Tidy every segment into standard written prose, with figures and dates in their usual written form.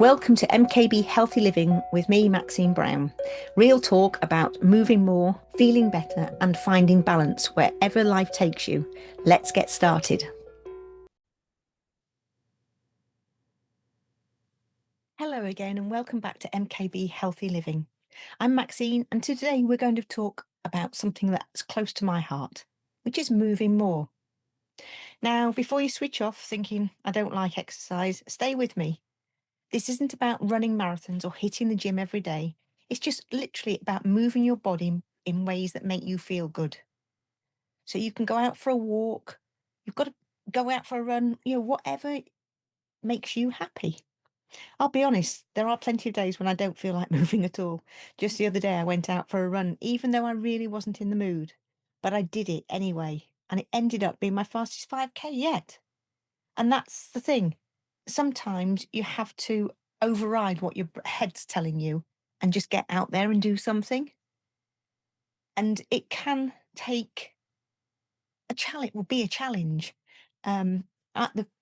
Welcome to MKB Healthy Living with me, Maxine Brown. Real talk about moving more, feeling better, and finding balance wherever life takes you. Let's get started. Hello again, and welcome back to MKB Healthy Living. I'm Maxine, and today we're going to talk about something that's close to my heart, which is moving more. Now, before you switch off thinking I don't like exercise, stay with me. This isn't about running marathons or hitting the gym every day. It's just literally about moving your body in ways that make you feel good. So you can go out for a walk, you've got to go out for a run, whatever makes you happy. I'll be honest, there are plenty of days when I don't feel like moving at all. Just the other day, I went out for a run, even though I really wasn't in the mood. But I did it anyway, and it ended up being my fastest 5K yet. And that's the thing. Sometimes you have to override what your head's telling you and just get out there and do something. And it can take a challenge, will be a challenge. Um,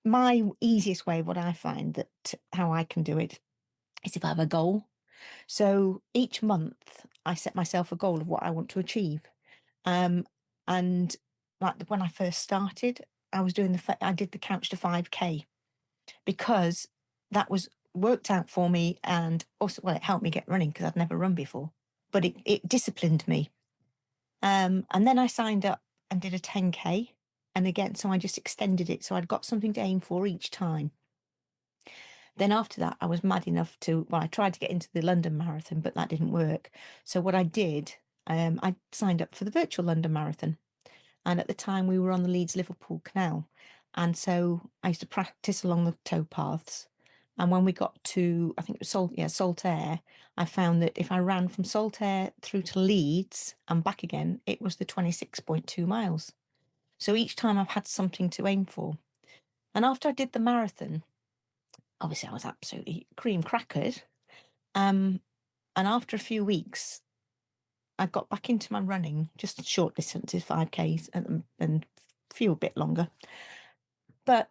my easiest way, what I find that how I can do it is if I have a goal. So each month I set myself a goal of what I want to achieve. Um, and like when I first started, I was doing I did the couch to 5K because that was worked out for me, and also, well, it helped me get running because I'd never run before, but it disciplined me. And then I signed up and did a 10K. And again, so I just extended it. So I'd got something to aim for each time. Then after that, I was mad enough well, I tried to get into the London Marathon, but that didn't work. So what I did, I signed up for the virtual London Marathon. And at the time, we were on the Leeds Liverpool Canal. And so I used to practice along the towpaths. And when we got to, I think it was Saltaire, I found that if I ran from Saltaire through to Leeds and back again, it was the 26.2 miles. So each time I've had something to aim for. And after I did the marathon, obviously I was absolutely cream crackered. And after a few weeks, I got back into my running, just short distances, 5Ks and few a bit longer. But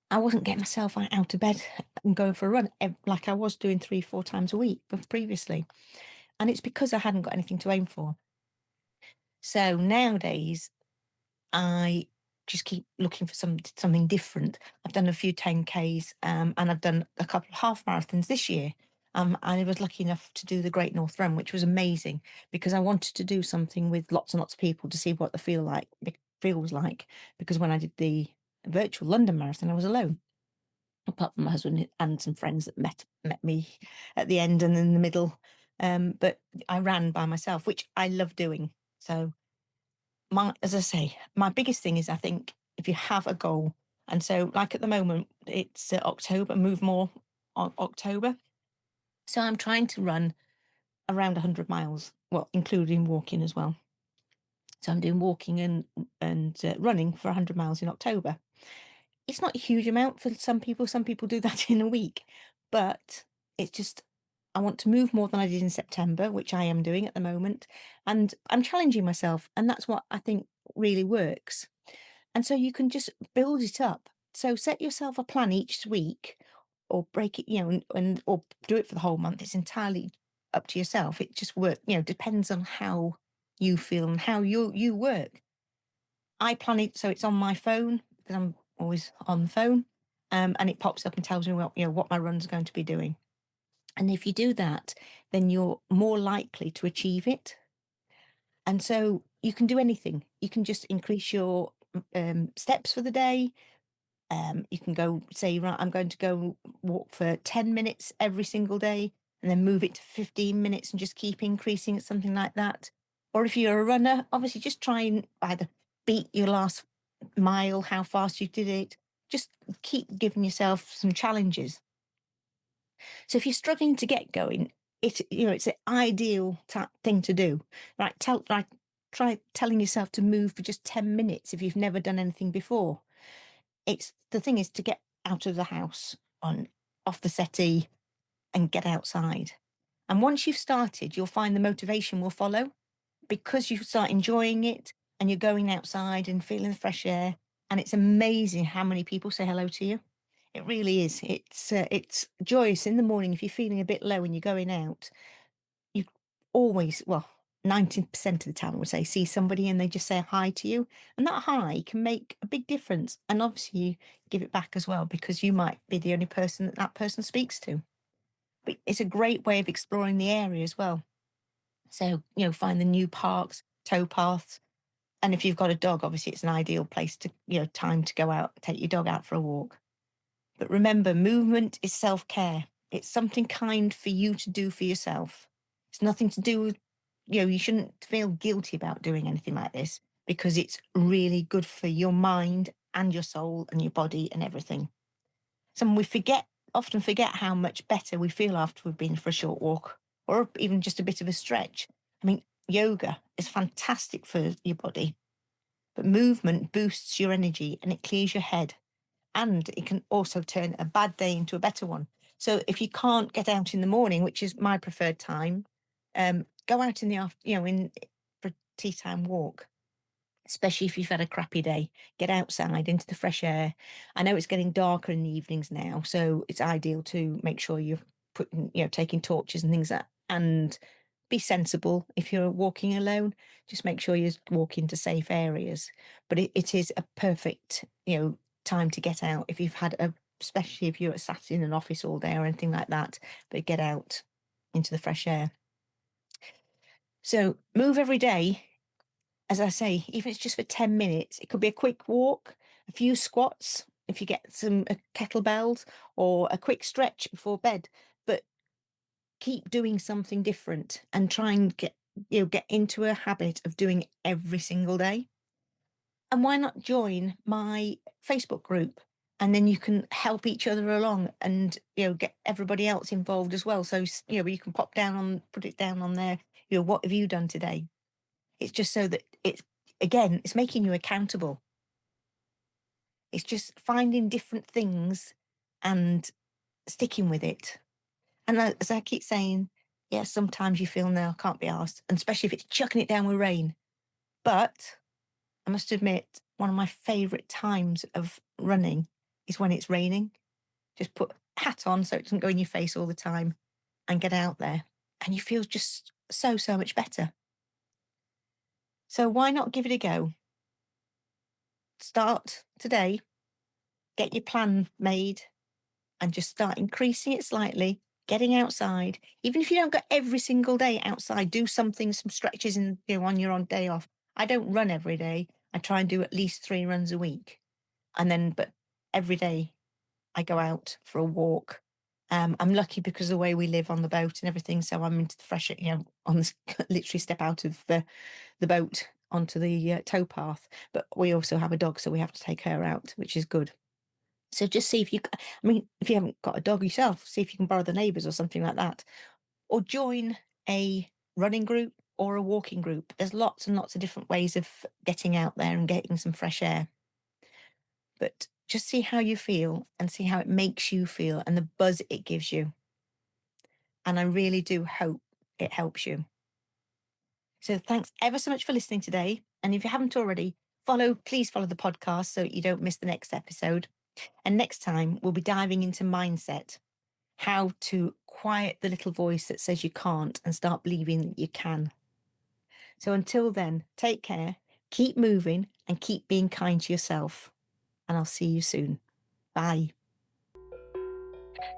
I wasn't getting myself out of bed and going for a run like I was doing 3, 4 times a week previously. And it's because I hadn't got anything to aim for. So nowadays, I just keep looking for something different. I've done a few 10Ks, and I've done a couple of half marathons this year. And I was lucky enough to do the Great North Run, which was amazing because I wanted to do something with lots and lots of people to see what the feels like. Because when I did the virtual London Marathon, I was alone, apart from my husband and some friends that met me at the end and in the middle. But I ran by myself, which I love doing. So as I say, my biggest thing is, I think, if you have a goal, and so like at the moment, it's October, move more October. So I'm trying to run around 100 miles, well, including walking as well. So I'm doing walking and running for 100 miles in October. It's not a huge amount for some people. Some people do that in a week, but it's just, I want to move more than I did in September, which I am doing at the moment. And I'm challenging myself. And that's what I think really works. And so you can just build it up. So set yourself a plan each week or break it, or do it for the whole month. It's entirely up to yourself. It just depends on how you feel and how you work. I plan it so it's on my phone because I'm always on the phone. And it pops up and tells me what my run's going to be doing. And if you do that, then you're more likely to achieve it. And so you can do anything. You can just increase your steps for the day. You can go say, right, I'm going to go walk for 10 minutes every single day, and then move it to 15 minutes and just keep increasing it, something like that. Or if you're a runner, obviously just try and either beat your last mile, how fast you did it. Just keep giving yourself some challenges. So if you're struggling to get going, it's the ideal thing to do. Right? Try telling yourself to move for just 10 minutes if you've never done anything before. The thing is to get out of the house, off the settee, and get outside. And once you've started, you'll find the motivation will follow because you start enjoying it and you're going outside and feeling the fresh air. And it's amazing how many people say hello to you. It really is. It's joyous in the morning if you're feeling a bit low and you're going out. You always, well, 90% of the time, I would say, see somebody and they just say hi to you. And that hi can make a big difference. And obviously, you give it back as well because you might be the only person that that person speaks to. But it's a great way of exploring the area as well. So, find the new parks, towpaths. And if you've got a dog, obviously, it's an ideal place to, time to go out, take your dog out for a walk. But remember, movement is self care. It's something kind for you to do for yourself. It's nothing to do with, you shouldn't feel guilty about doing anything like this because it's really good for your mind and your soul and your body and everything. So we often forget how much better we feel after we've been for a short walk or even just a bit of a stretch. I mean, yoga is fantastic for your body, but movement boosts your energy and it clears your head. And it can also turn a bad day into a better one. So if you can't get out in the morning, which is my preferred time, go out in the afternoon, for a tea time walk. Especially if you've had a crappy day, get outside into the fresh air. I know it's getting darker in the evenings now, so it's ideal to make sure you're taking torches and things and be sensible. If you're walking alone, just make sure you walk into safe areas. But it is a perfect, time to get out if you've especially if you're sat in an office all day or anything like that, but get out into the fresh air. So move every day. As I say, even if it's just for 10 minutes, it could be a quick walk, a few squats, if you get some kettlebells, or a quick stretch before bed. But keep doing something different and try and get into a habit of doing it every single day. And why not join my Facebook group? And then you can help each other along and, get everybody else involved as well. So, you can put it down on there, what have you done today? It's just so that it's making you accountable. It's just finding different things and sticking with it. And as I keep saying, yeah, sometimes you feel, no, I can't be asked, and especially if it's chucking it down with rain. But I must admit, one of my favourite times of running is when it's raining. Just put a hat on so it doesn't go in your face all the time and get out there. And you feel just so much better. So why not give it a go? Start today, get your plan made, and just start increasing it slightly, getting outside. Even if you don't go every single day outside, do some stretches on your own day off. I don't run every day. I try and do at least 3 runs a week. But every day I go out for a walk. I'm lucky because of the way we live on the boat and everything. So I'm into the fresh, on this, literally step out of the boat onto the towpath. But we also have a dog, so we have to take her out, which is good. So just see if if you haven't got a dog yourself, see if you can borrow the neighbours or something like that. Or join a running group or a walking group. There's lots and lots of different ways of getting out there and getting some fresh air. But just see how you feel and see how it makes you feel and the buzz it gives you. And I really do hope it helps you. So thanks ever so much for listening today. And if you haven't already, please follow the podcast so you don't miss the next episode. And next time, we'll be diving into mindset, how to quiet the little voice that says you can't and start believing that you can. So until then, take care, keep moving, and keep being kind to yourself. And I'll see you soon. Bye.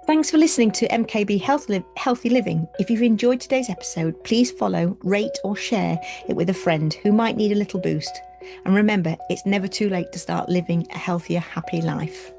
Thanks for listening to MKB Healthy Living. If you've enjoyed today's episode, please follow, rate, or share it with a friend who might need a little boost. And remember, it's never too late to start living a healthier, happy life.